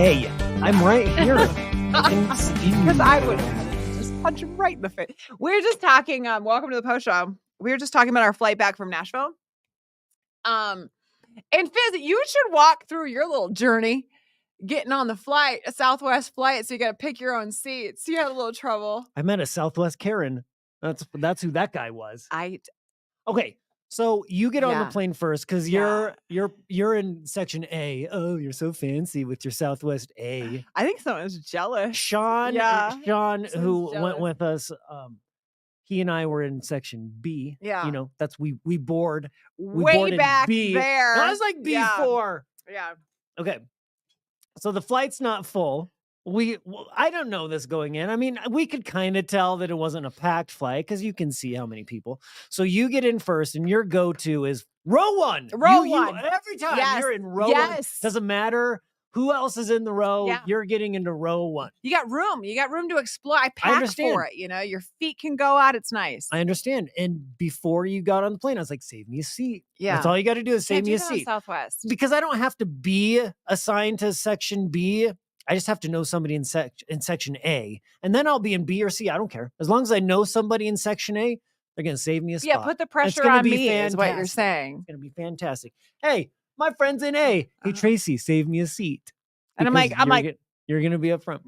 Hey, I'm right here. Because I would just punch him right in the face. We're just talking. Welcome to the post show. We were just talking about our flight back from Nashville. And Fizz, you should walk through your little journey getting on the flight, a Southwest flight. So you got to pick your own seats. You had a little trouble. I met a Southwest Karen. That's who that guy was. Okay. So you get on the plane first because you're in section A. Oh, you're so fancy with your Southwest A. I think someone's jealous. Sean, who went with us, he and I were in section B. Yeah. You know, that's we boarded way back B. there. No, I was like B4. Yeah. Okay. So the flight's not full. I don't know this going in. I mean, we could kind of tell that it wasn't a packed flight because you can see how many people. So you get in first, and your go-to is row one. Row one. Every time you're in row one. Doesn't matter who else is in the row. Yeah. You're getting into row one. You got room. You got room to explore. I packed for it. You know, your feet can go out. It's nice. I understand. And before you got on the plane, I was like, save me a seat. Yeah. That's all you got to do is save me a seat. Southwest. Because I don't have to be assigned to section B. I just have to know somebody in section A, and then I'll be in B or C. I don't care. As long as I know somebody in section A, they're going to save me a spot. Yeah, put the pressure on me is what you're saying. It's going to be fantastic. Hey, my friend's in A. Hey, Tracy, save me a seat. And I'm like, you're going to be up front.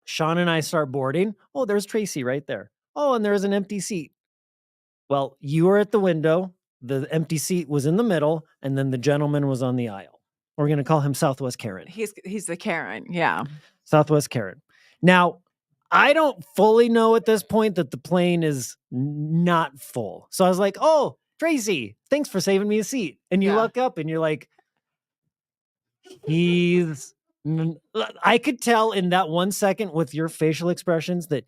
Sean and I start boarding. Oh, there's Tracy right there. Oh, and there's an empty seat. Well, you were at the window. The empty seat was in the middle, and then the gentleman was on the aisle. We're going to call him Southwest Karen. He's the Karen. Yeah. Southwest Karen. Now, I don't fully know at this point that the plane is not full. So I was like, oh, Tracy, thanks for saving me a seat. And you look up and you're like, I could tell in that 1 second with your facial expressions that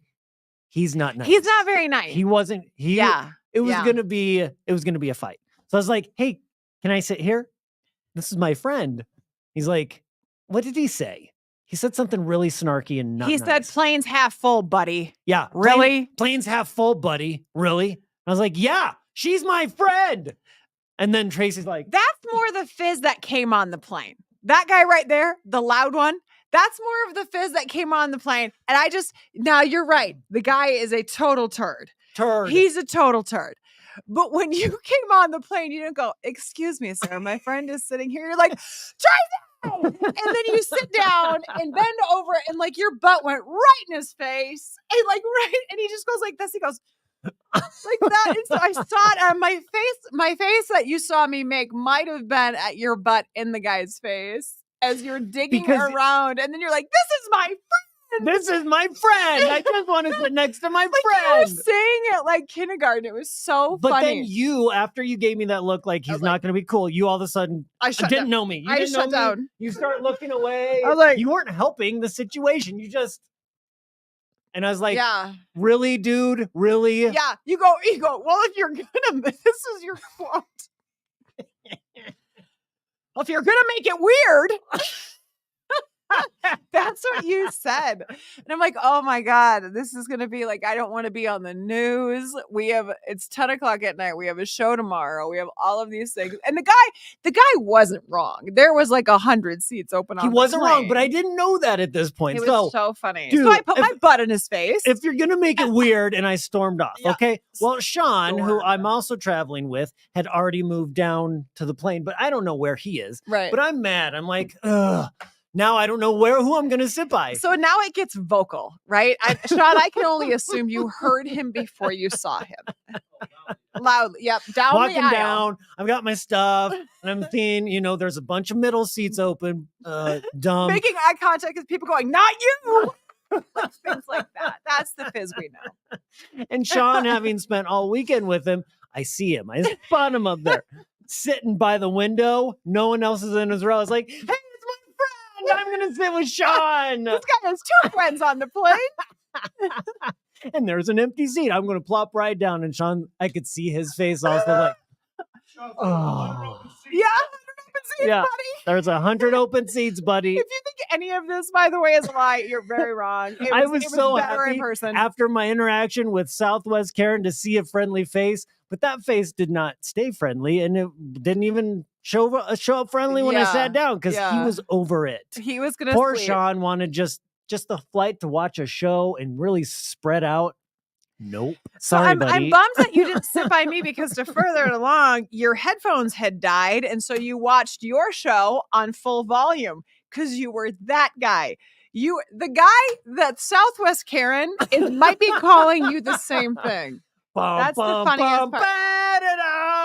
he's not nice. He's not very nice. He wasn't. It was going to be a fight. So I was like, hey, can I sit here? This is my friend. He's like, what did he say? He said something really snarky and not nice. He said, plane's half full, buddy. Yeah. Really? Plane's half full, buddy. Really? I was like, yeah, she's my friend. And then Tracy's like, that's more the Fizz that came on the plane. That guy right there, the loud one, that's more of the Fizz that came on the plane. And now you're right. The guy is a total turd. He's a total turd. But when you came on the plane, you didn't go, excuse me, sir, my friend is sitting here. You're like, Tracy! And then you sit down and bend over and like your butt went right in his face. And he just goes like this. He goes like that. And so I saw it on my face. My face that you saw me make might have been at your butt in the guy's face as you're digging around. And then you're like, this is my friend. This is my friend. I just want to sit next to my friend. You were saying it like kindergarten. It was so funny. But then you, after you gave me that look like he's not going to be cool, you all of a sudden didn't know me. You didn't know down. Me. You start looking away. I was like, you weren't helping the situation. And I was like, yeah, really, dude? Really? Yeah. You go, well, if you're going to, this is your quote. Well, if you're going to make it weird. That's what you said. And I'm like, oh my God, this is going to be like, I don't want to be on the news. It's 10 o'clock at night. We have a show tomorrow. We have all of these things. And the guy wasn't wrong. There was like 100 seats open on the plane. He wasn't wrong, but I didn't know that at this point. It was so funny. Dude, so I put my butt in his face. If you're going to make it weird, and I stormed off. Yeah. Okay. Well, Sean, who I'm also traveling with, had already moved down to the plane, but I don't know where he is. Right. But I'm mad. I'm like, ugh. Now I don't know who I'm going to sit by. So now it gets vocal, right? Sean, I can only assume you heard him before you saw him. Loudly. Yep. Walking down. I've got my stuff. And I'm seeing, there's a bunch of middle seats open. Dumb. Making eye contact with people going, not you. Things like that. That's the Fizz we know. And Sean, having spent all weekend with him, I see him. I spot him up there. Sitting by the window. No one else is in his row. I was like, hey, I'm going to sit with Sean. This guy has two friends on the plane. And there's an empty seat. I'm going to plop right down. And Sean, I could see his face also like, oh. Yeah, 100 open seats, buddy. There's 100 open seats, buddy. If you think any of this, by the way, is a lie, you're very wrong. I was so happy in person. After my interaction with Southwest Karen to see a friendly face, but that face did not stay friendly, and it didn't even show up friendly when I sat down because he was over it. He was gonna Poor sleep. Sean wanted just the flight to watch a show and really spread out. Nope. Sorry, buddy. I'm bummed that you didn't sit by me because to further it along, your headphones had died, and so you watched your show on full volume because you were that guy. The guy that Southwest Karen might be calling you the same thing. That's the funniest part.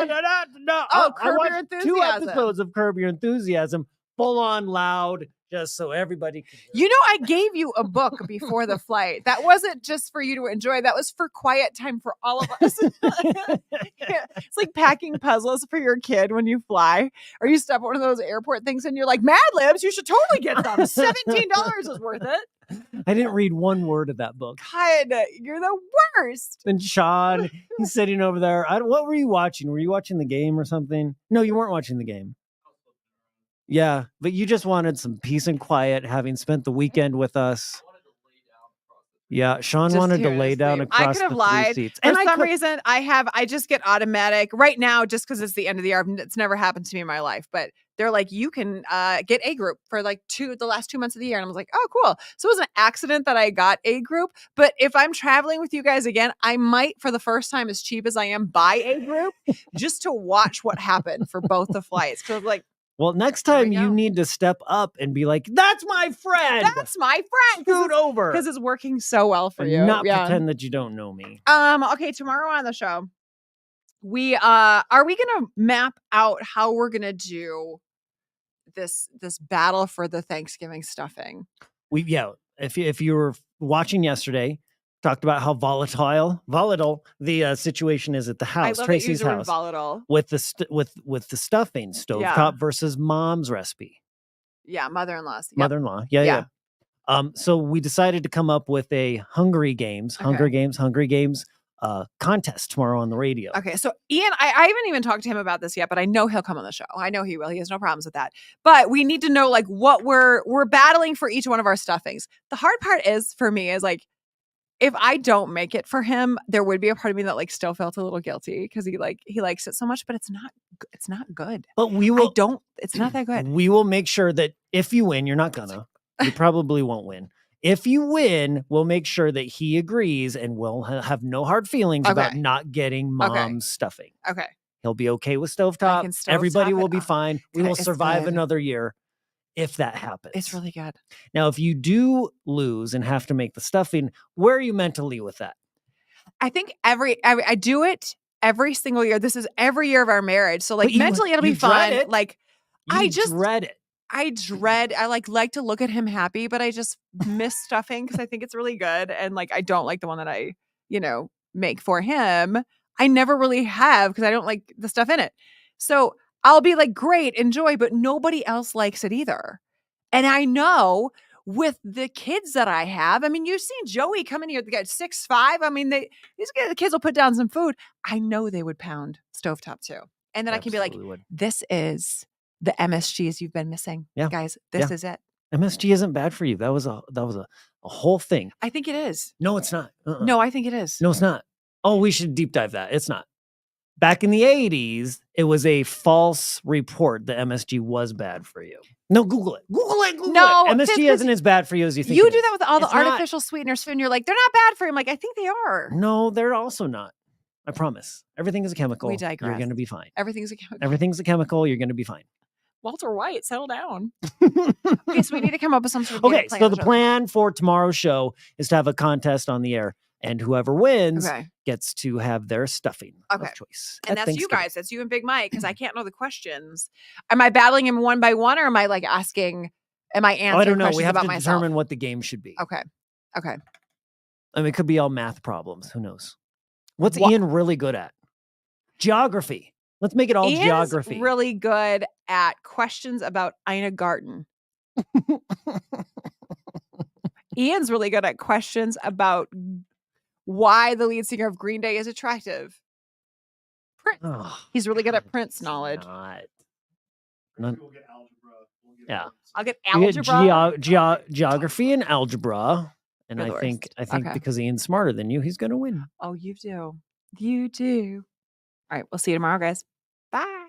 I watched 2 episodes of Curb Your Enthusiasm, full on loud, just so everybody can hear. I gave you a book before the flight. That wasn't just for you to enjoy. That was for quiet time for all of us. It's like packing puzzles for your kid when you fly, or you step on one of those airport things and you're like, Mad Libs, you should totally get them. $17 is worth it. I didn't read one word of that book. God, you're the worst. And Sean, he's sitting over there. What were you watching? Were you watching the game or something? No, you weren't watching the game. Yeah, but you just wanted some peace and quiet, having spent the weekend with us. Yeah, Sean wanted to lay down across the 3 seats. For some reason, I just get automatic right now just because it's the end of the year. It's never happened to me in my life, but they're like, you can get A group for like the last 2 months of the year. And I was like, oh, cool. So it was an accident that I got A group. But if I'm traveling with you guys again, I might, for the first time, as cheap as I am, buy A group just to watch what happened for both the flights. Because like, well, next time you need to step up and be like, that's my friend. That's my friend. Scoot over. Because it's working so well for you. Not pretend that you don't know me. Okay, tomorrow on the show, we are we gonna map out how we're gonna do this battle for the Thanksgiving stuffing? If you were watching yesterday, talked about how volatile the situation is at the house, Tracy's house, volatile. with the with the stuffing, stovetop versus mom's recipe. Yeah, mother-in-law's. Yep. Mother-in-law. Yeah. So we decided to come up with a Hungry Games contest tomorrow on the radio. Okay, so Ian, I haven't even talked to him about this yet, but I know he'll come on the show. I know he will. He has no problems with that. But we need to know like what we're battling for each one of our stuffings. The hard part is for me is like, if I don't make it for him, there would be a part of me that like still felt a little guilty because he likes it so much, but it's not good. But it's not that good. We will make sure that if you win, you're not gonna, you probably won't win. If you win, we'll make sure that he agrees and we'll have no hard feelings about not getting mom's stuffing. Okay. He'll be okay with stovetop. Everybody will be fine. We will survive another year. If that happens. It's really good. Now, if you do lose and have to make the stuffing, where are you mentally with that? I think I do it every single year. This is every year of our marriage. So like mentally it'll be fun. Like I dread it. I like to look at him happy, but I just miss stuffing because I think it's really good. And like I don't like the one that I, make for him. I never really have because I don't like the stuff in it. So I'll be like, great, enjoy, but nobody else likes it either. And I with the kids that I have, I mean, you've seen Joey come in here, they got 6'5". I mean, the kids will put down some food. I know they would pound stovetop too. And then I can be like, this is the MSGs you've been missing. Yeah. Guys, this is it. MSG isn't bad for you. That was a whole thing. I think it is. No, it's not. No, I think it is. No, it's not. Oh, we should deep dive that. It's not. Back in the 80s, it was a false report that MSG was bad for you. No, Google it. Google it. MSG isn't as bad for you as you think. You do that with all the artificial sweeteners, and you're like, they're not bad for you. I'm like, I think they are. No, they're also not. I promise. Everything is a chemical. We digress. You're going to be fine. Everything's a chemical. Everything's a chemical. You're going to be fine. Walter White, settle down. Okay, so we need to come up with some sort of plan. So the plan for tomorrow's show is to have a contest on the air. And whoever wins gets to have their stuffing of choice. And that's you guys. That's you and Big Mike, because I can't know the questions. Am I battling him one by one, or am I like asking, am I answering I don't know. questions We have about to myself? determine what the game should be. Okay. I mean, it could be all math problems. Who knows? What's Ian really good at? Geography. Let's make it all Ian's geography. Really good at questions about Ina Garten. Ian's really good at questions about why the lead singer of Green Day is attractive. Prince. Oh, he's really good at Prince knowledge. Yeah. I'll get algebra. Geography and algebra. And I think because Ian's smarter than you, he's going to win. Oh, you do. You do. All right. We'll see you tomorrow, guys. Bye.